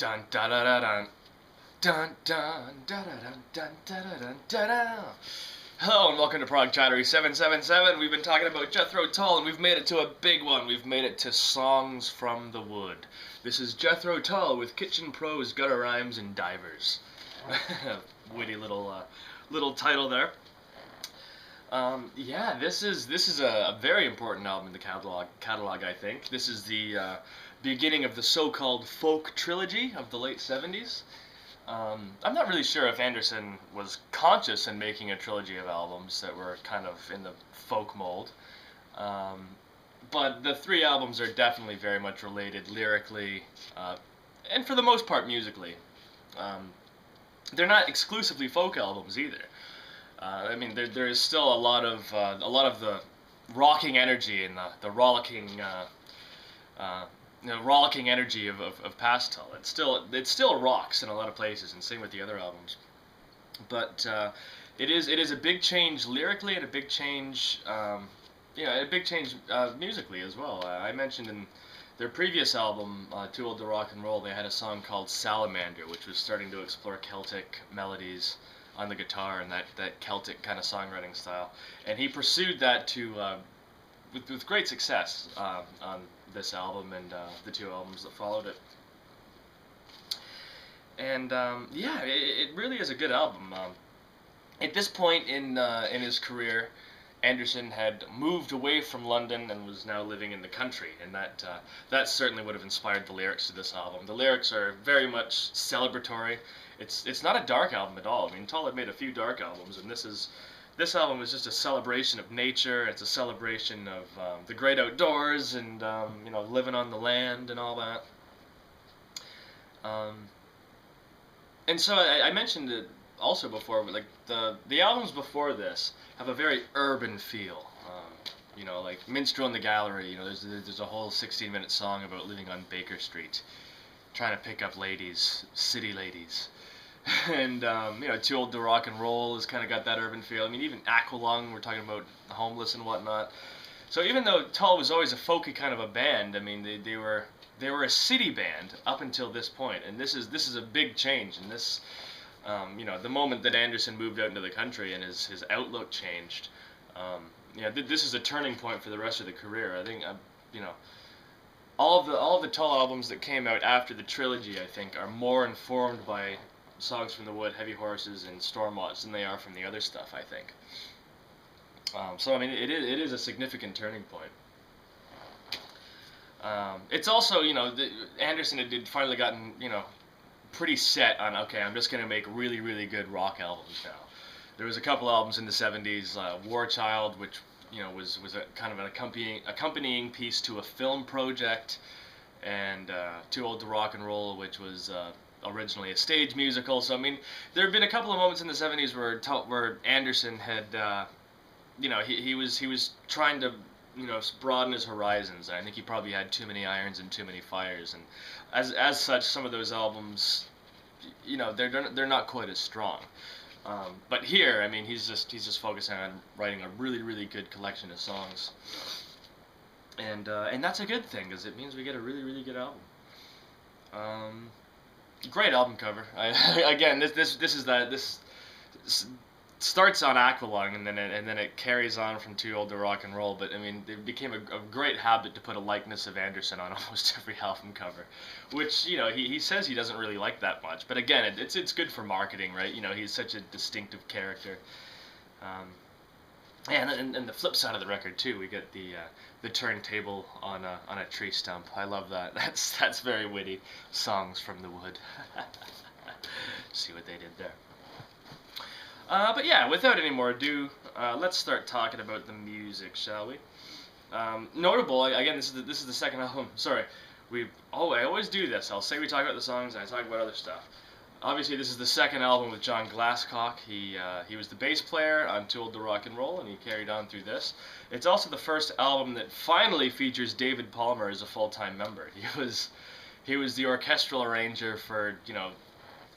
Dun da da da dun. Dun dun da da dun dun da da dun da da. Hello and welcome to Prog Chattery 777. We've been talking about Jethro Tull and we've made it to a big one. We've made it to Songs from the Wood. This is Jethro Tull with Kitchen Prose, Gutter Rhymes, and Divers. Witty little title there. Yeah, this is a very important album in the catalog. I think this is the beginning of the so-called folk trilogy of the late 70s. I'm not really sure if Anderson was conscious in making a trilogy of albums that were kind of in the folk mold, but the three albums are definitely very much related lyrically, and for the most part musically. They're not exclusively folk albums either. I mean, there is still a lot of the rocking energy and the rollicking rollicking energy of past Tull. It still rocks in a lot of places, and same with the other albums. But it is a big change lyrically and a big change musically as well. I mentioned in their previous album, Too Old to Rock and Roll, they had a song called Salamander, which was starting to explore Celtic melodies on the guitar and that Celtic kind of songwriting style. And he pursued that to with great success on this album and the two albums that followed it. And yeah, it really is a good album. At this point in his career, Anderson had moved away from London and was now living in the country, and that certainly would have inspired the lyrics to this album. The lyrics are very much celebratory. It's not a dark album at all. I mean, Tull had made a few dark albums, and this album is just a celebration of nature. It's a celebration of the great outdoors and living on the land and all that. And so I mentioned it also before, but like the albums before this have a very urban feel. Like Minstrel in the Gallery. There's a whole 16-minute song about living on Baker Street, trying to pick up ladies, city ladies. And Too Old to Rock and Roll has kind of got that urban feel. I mean, even Aqualung, we're talking about the homeless and whatnot. So even though Tull was always a folky kind of a band, I mean, they were a city band up until this point, and this is a big change. And this, the moment that Anderson moved out into the country and his outlook changed, this is a turning point for the rest of the career. I think, all of the Tull albums that came out after the trilogy, I think, are more informed by Songs from the Wood, Heavy Horses, and Stormwatch than they are from the other stuff, I think. So I mean, it is a significant turning point. It's also, Anderson had finally gotten, pretty set on, okay, I'm just going to make really, really good rock albums now. There was a couple albums in the 70s, War Child, which, was a kind of an accompanying piece to a film project, and Too Old to Rock and Roll, which was originally a stage musical. So I mean, there have been a couple of moments in the 70s where Anderson had, he was trying to, broaden his horizons. I think he probably had too many irons and too many fires, and as such, some of those albums, they're not quite as strong. But here, I mean, he's just focusing on writing a really, really good collection of songs, and that's a good thing, because it means we get a really, really good album. Great album cover. Again, this starts on Aqualung, and then it carries on from Too Old to Rock and Roll. But I mean, it became a great habit to put a likeness of Anderson on almost every album cover, which he says he doesn't really like that much. But again, it's good for marketing, right? He's such a distinctive character. And the flip side of the record too, we get the turntable on a tree stump. I love that. That's very witty. Songs from the Wood. See what they did there. But yeah, without any more ado, let's start talking about the music, shall we? Notable, again, this is the second album. Sorry, I always do this. I'll say we talk about the songs and I talk about other stuff. Obviously, this is the second album with John Glasscock. He was the bass player on Too Old to Rock and Roll, and he carried on through this. It's also the first album that finally features David Palmer as a full-time member. He was the orchestral arranger for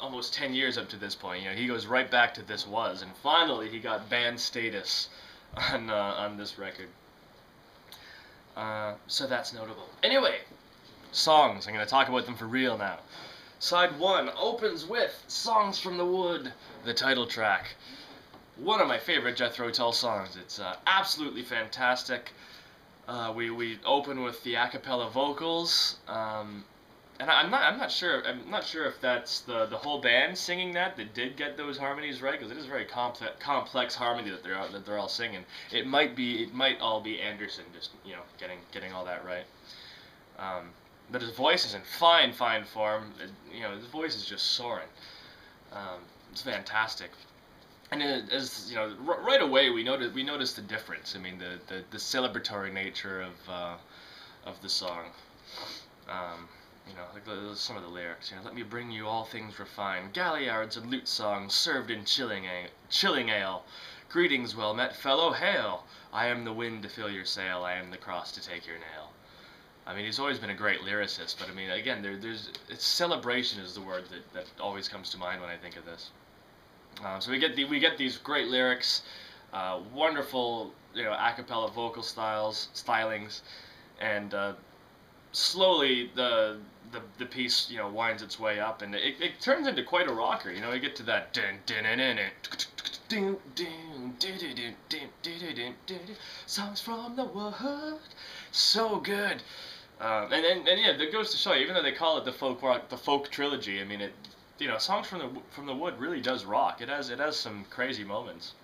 almost 10 years up to this point. He goes right back to This Was, and finally he got band status on this record. So that's notable. Anyway, songs. I'm going to talk about them for real now. Side 1 opens with Songs from the Wood, the title track. One of my favorite Jethro Tull songs. It's absolutely fantastic. We open with the a cappella vocals, and I'm not sure if that's the whole band singing that did get those harmonies right, because it is a very complex harmony that they're all singing. It might all be Anderson just getting all that right. But his voice is in fine form. His voice is just soaring. It's fantastic. And as you know, right away we noticed the difference. I mean, the celebratory nature of the song. Like some of the lyrics. Let me bring you all things refined, galliards and lute songs served in chilling ale. Greetings, well met fellow, hail! I am the wind to fill your sail. I am the cross to take your nail. I mean, he's always been a great lyricist, but I mean, again, it's celebration is the word that always comes to mind when I think of this. So we get these great lyrics, wonderful a cappella vocal stylings, and slowly the piece winds its way up, and it turns into quite a rocker. You get to that songs from the wood, so good. And that goes to show you, even though they call it the folk trilogy, I mean Songs from the Wood really does rock. It has some crazy moments,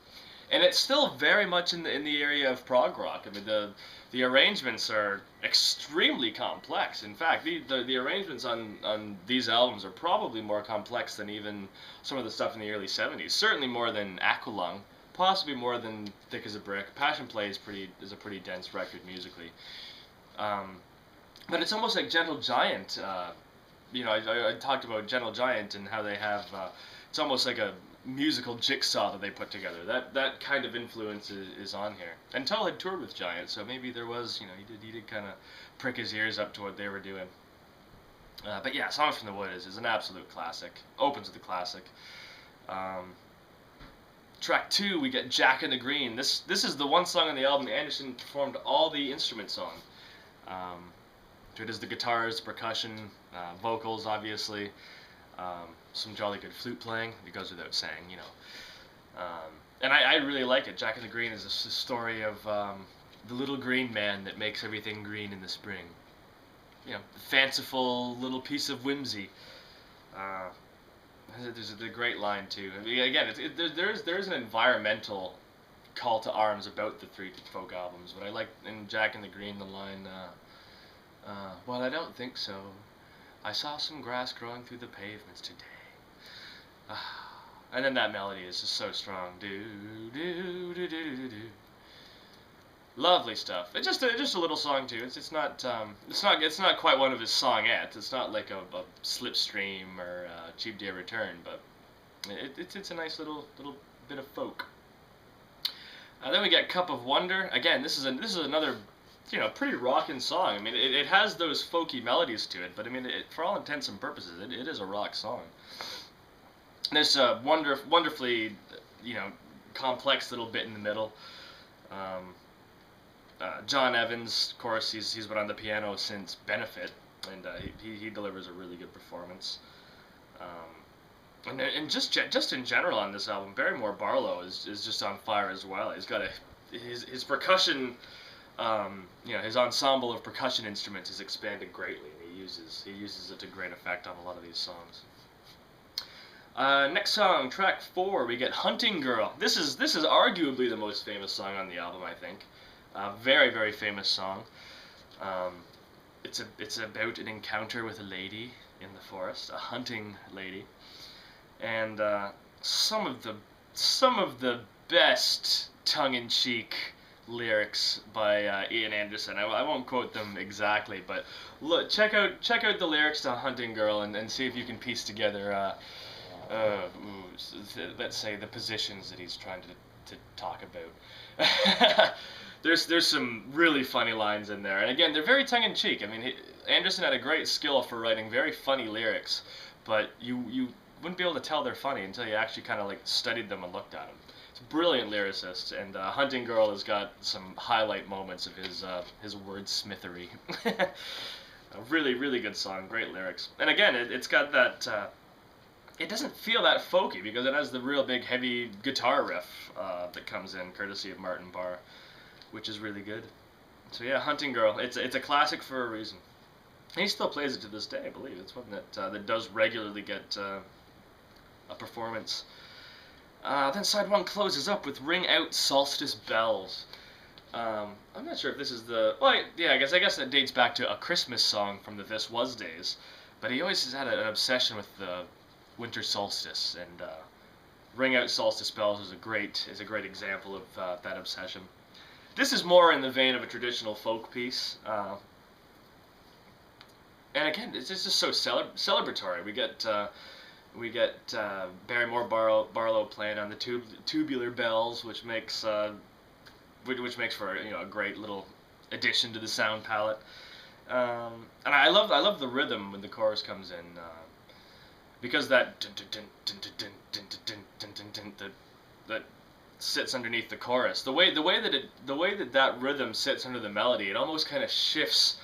and it's still very much in the area of prog rock. I mean the arrangements are extremely complex. In fact, the arrangements on these albums are probably more complex than even some of the stuff in the early '70s. Certainly more than Aqualung, possibly more than Thick as a Brick. Passion Play is a pretty dense record musically. But it's almost like Gentle Giant. I talked about Gentle Giant and how they have, it's almost like a musical jigsaw that they put together. That kind of influence is on here. And Tull had toured with Giant, so maybe there was, he did kind of prick his ears up to what they were doing. But yeah, Songs from the Wood is an absolute classic. Opens with a classic. Track 2, we get Jack in the Green. This is the one song on the album Anderson performed all the instruments on. So it is the guitars, percussion, vocals, obviously, some jolly good flute playing. It goes without saying, and I really like it. Jack in the Green is a story of the little green man that makes everything green in the spring. Fanciful little piece of whimsy. There's a great line too. I mean, again, there is an environmental call to arms about the three folk albums, but I like in Jack in the Green the line. Well, I don't think so. I saw some grass growing through the pavements today. And then that melody is just so strong. Do do do do do do. Lovely stuff. It's just a little song too. It's not quite one of his songettes. It's not like a Slipstream or Cheap Day Return, but it's a nice little bit of folk. Then we get Cup of Wonder. Again, this is another pretty rockin' song. I mean, it has those folky melodies to it, but I mean, for all intents and purposes, it is a rock song. There's a wonderfully, complex little bit in the middle. John Evans, of course, he's been on the piano since Benefit, and he delivers a really good performance. And just in general on this album, Barrymore Barlow is just on fire as well. He's got his percussion. His ensemble of percussion instruments has expanded greatly, and he uses it to great effect on a lot of these songs. Next song, track 4, we get Hunting Girl. This is arguably the most famous song on the album, I think. Very, very famous song. It's about an encounter with a lady in the forest, a hunting lady, and some of the best tongue-in-cheek lyrics by Ian Anderson. I won't quote them exactly, but look, check out the lyrics to Hunting Girl and see if you can piece together let's say the positions that he's trying to talk about. There's some really funny lines in there, and again, they're very tongue-in-cheek. I mean, Anderson had a great skill for writing very funny lyrics, but you wouldn't be able to tell they're funny until you actually kind of like studied them and looked at them. It's a brilliant lyricist, and Hunting Girl has got some highlight moments of his wordsmithery. A really, really good song, great lyrics. And again, it's got that, it doesn't feel that folky because it has the real big heavy guitar riff that comes in, courtesy of Martin Barre, which is really good. So yeah, Hunting Girl, it's a classic for a reason. And he still plays it to this day, I believe. It's one that does regularly get a performance. Then side one closes up with Ring Out Solstice Bells. I'm not sure if this is the... Well, yeah, I guess that dates back to a Christmas song from the This Was days. But he always has had an obsession with the winter solstice, and Ring Out Solstice Bells is a great example of that obsession. This is more in the vein of a traditional folk piece. And again, it's just so celebratory. We get Barrymore Barlow playing on the tubular bells, which makes for a great little addition to the sound palette. And I love the rhythm when the chorus comes in, because that that sits underneath the chorus. The way that rhythm sits under the melody, it almost kind of shifts.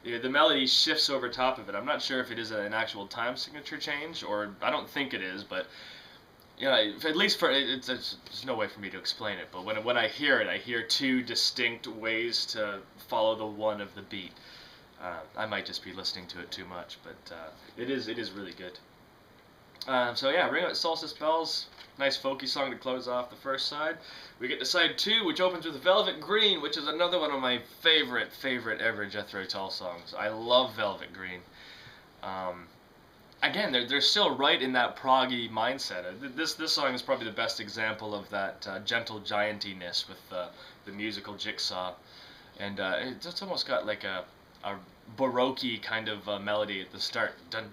The melody shifts over top of it. I'm not sure if it is an actual time signature change, or I don't think it is, but at least there's no way for me to explain it. But when I hear it, I hear two distinct ways to follow the one of the beat. I might just be listening to it too much, but it is really good. So yeah, Ring Out Solstice Bells, nice folky song to close off the first side. We get to side two, which opens with Velvet Green, which is another one of my favorite ever Jethro Tull songs. I love Velvet Green. Again, they're still right in that proggy mindset. This song is probably the best example of that gentle giantiness with the musical jigsaw, and it's almost got like a Baroque kind of melody at the start. And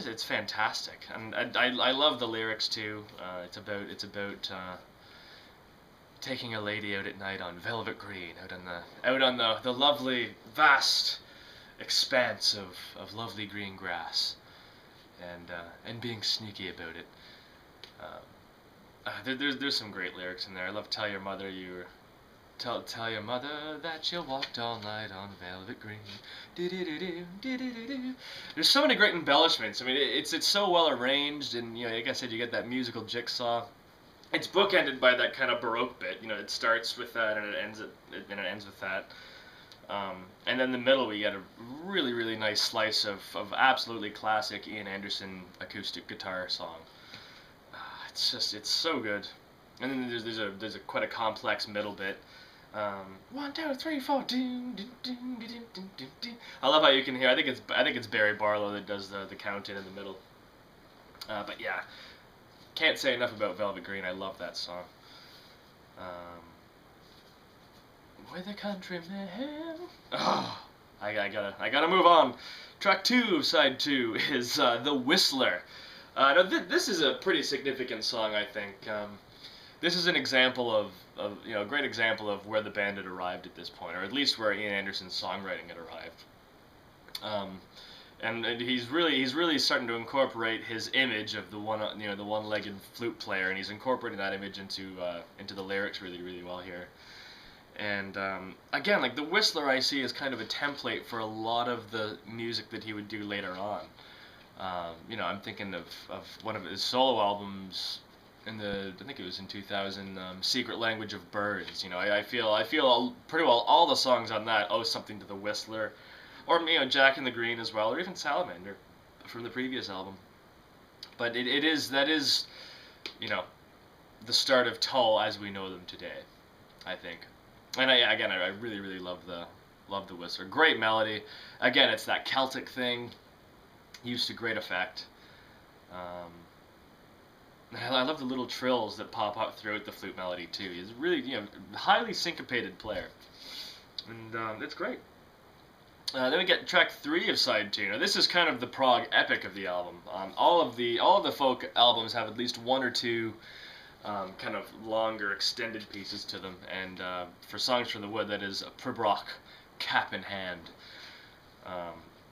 it's fantastic, and I love the lyrics too. It's about taking a lady out at night on velvet green, out on the lovely vast expanse of lovely green grass, and being sneaky about it. There's some great lyrics in there. I love tell your mother that you walked all night on velvet green. There's so many great embellishments. I mean, it's so well arranged, and like I said, you get that musical jigsaw. It's bookended by that kind of Baroque bit. It starts with that and it ends with that. And then in the middle we get a really nice slice of absolutely classic Ian Anderson acoustic guitar song. It's so good. And then there's a quite a complex middle bit. 1, 2, 3, 4. I love how you can hear. I think it's Barry Barlow that does the count in the middle. But yeah, can't say enough about Velvet Green. I love that song. With a countryman. Oh, I gotta move on. Track 2 of side 2 is The Whistler. Now this is a pretty significant song, I think. This is an example of a great example of where the band had arrived at this point, or at least where Ian Anderson's songwriting had arrived. And he's really starting to incorporate his image of the one-legged flute player, and he's incorporating that image into the lyrics really well here. And again, like The Whistler, I see as kind of a template for a lot of the music that he would do later on. I'm thinking of one of his solo albums I think it was in 2000, Secret Language of Birds. I feel pretty well all the songs on that owe something to The Whistler, or Jack in the Green as well, or even Salamander from the previous album. But that is the start of Tull as we know them today, I think. And I really love the Whistler. Great melody. Again, it's that Celtic thing used to great effect. I love the little trills that pop up throughout the flute melody too. He's really, highly syncopated player, and it's great. Then we get track 3 of side 2. Now this is kind of the prog epic of the album. All of the folk albums have at least one or two kind of longer extended pieces to them, and for Songs from the Wood, that is Pibroch, cap in hand.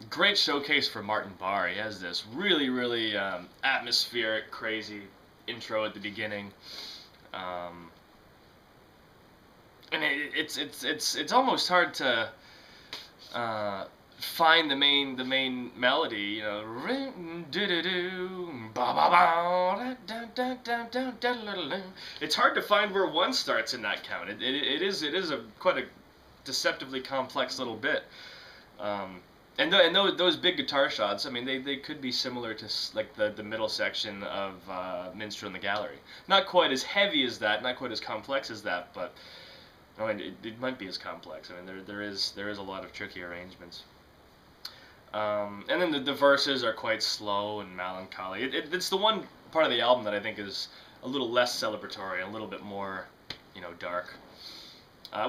Great showcase for Martin Barre. He has this really atmospheric, crazy intro at the beginning. and it's almost hard to find the main melody, you know. It's hard to find where one starts in that count. It is a quite a deceptively complex little bit. And those big guitar shots, I mean, they could be similar to like the middle section of Minstrel in the Gallery. Not quite as heavy as that, not quite as complex as that, but I mean, it might be as complex. I mean, there is a lot of tricky arrangements. And then the verses are quite slow and melancholy. It's the one part of the album that I think is a little less celebratory, a little bit more, you know, dark.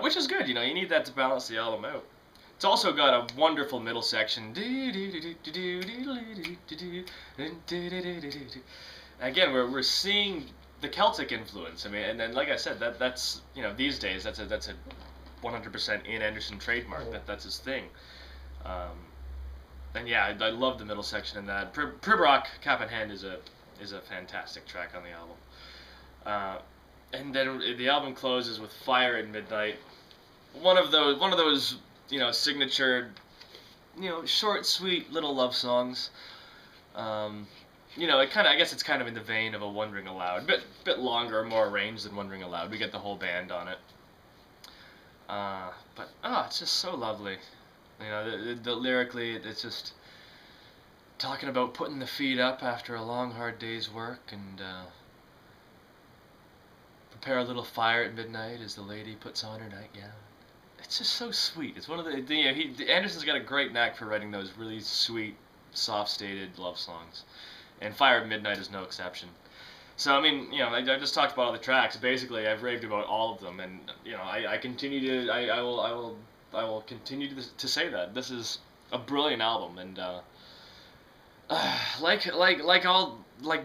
Which is good, you know, you need that to balance the album out. It's also got a wonderful middle section. Again, we're seeing the Celtic influence. I mean, and then like I said, that's you know, these days that's a 100% Ian Anderson trademark. That's his thing. And yeah, I love the middle section in that. Pibroch, Cap in Hand is a fantastic track on the album. And then the album closes with Fire at Midnight. One of those you know, signature, you know, short, sweet little love songs. You know, I guess it's kind of in the vein of a Wondering Aloud, bit longer, more arranged than Wondering Aloud. We get the whole band on it. But it's just so lovely. You know, the lyrically, it's just talking about putting the feet up after a long, hard day's work, and prepare a little fire at midnight as the lady puts on her nightgown. It's just so sweet. It's one of Anderson's got a great knack for writing those really sweet, soft-stated love songs, and Fire at Midnight is no exception. So I mean, you know, I just talked about all the tracks. Basically, I've raved about all of them, and you know, I continue to, I will continue to say that this is a brilliant album, and like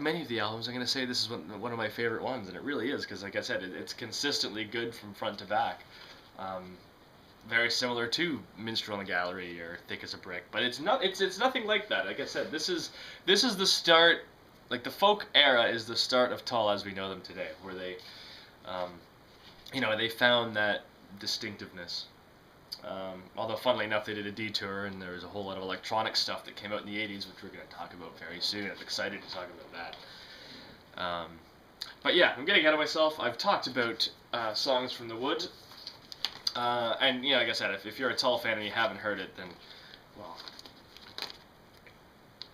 many of the albums, I'm gonna say this is one of my favorite ones, and it really is, because like I said, it's consistently good from front to back. Very similar to Minstrel in the Gallery or Thick as a Brick, but it's nothing like that. Like I said, this is the start. Like the folk era is the start of Tull as we know them today, where they, you know, they found that distinctiveness. Although, funnily enough, they did a detour, and there was a whole lot of electronic stuff that came out in the 80s, which we're going to talk about very soon. I'm excited to talk about that. But yeah, I'm getting ahead of myself. I've talked about songs from the wood. And, you know, like I said, if you're a Tull fan and you haven't heard it, then, well,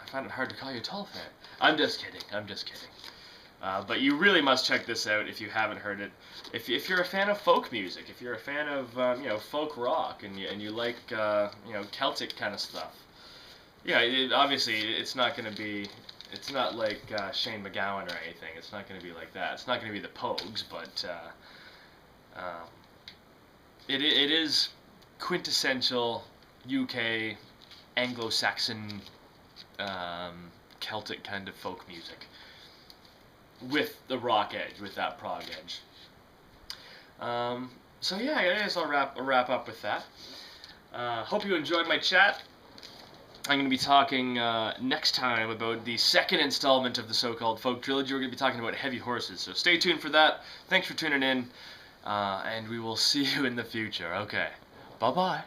I find it hard to call you a Tull fan. I'm just kidding. But you really must check this out if you haven't heard it. If you're a fan of folk music, if you're a fan of you know, folk rock, and you like you know, Celtic kind of stuff, yeah, obviously it's not going to be, it's not like Shane MacGowan or anything. It's not going to be like that. It's not going to be the Pogues, but it is quintessential UK Anglo-Saxon Celtic kind of folk music, with the rock edge, with that prog edge. So yeah, I guess I'll wrap up with that. Hope you enjoyed my chat. I'm going to be talking next time about the second installment of the so-called folk trilogy. We're going to be talking about Heavy Horses, so stay tuned for that. Thanks for tuning in, and we will see you in the future. Okay, bye-bye.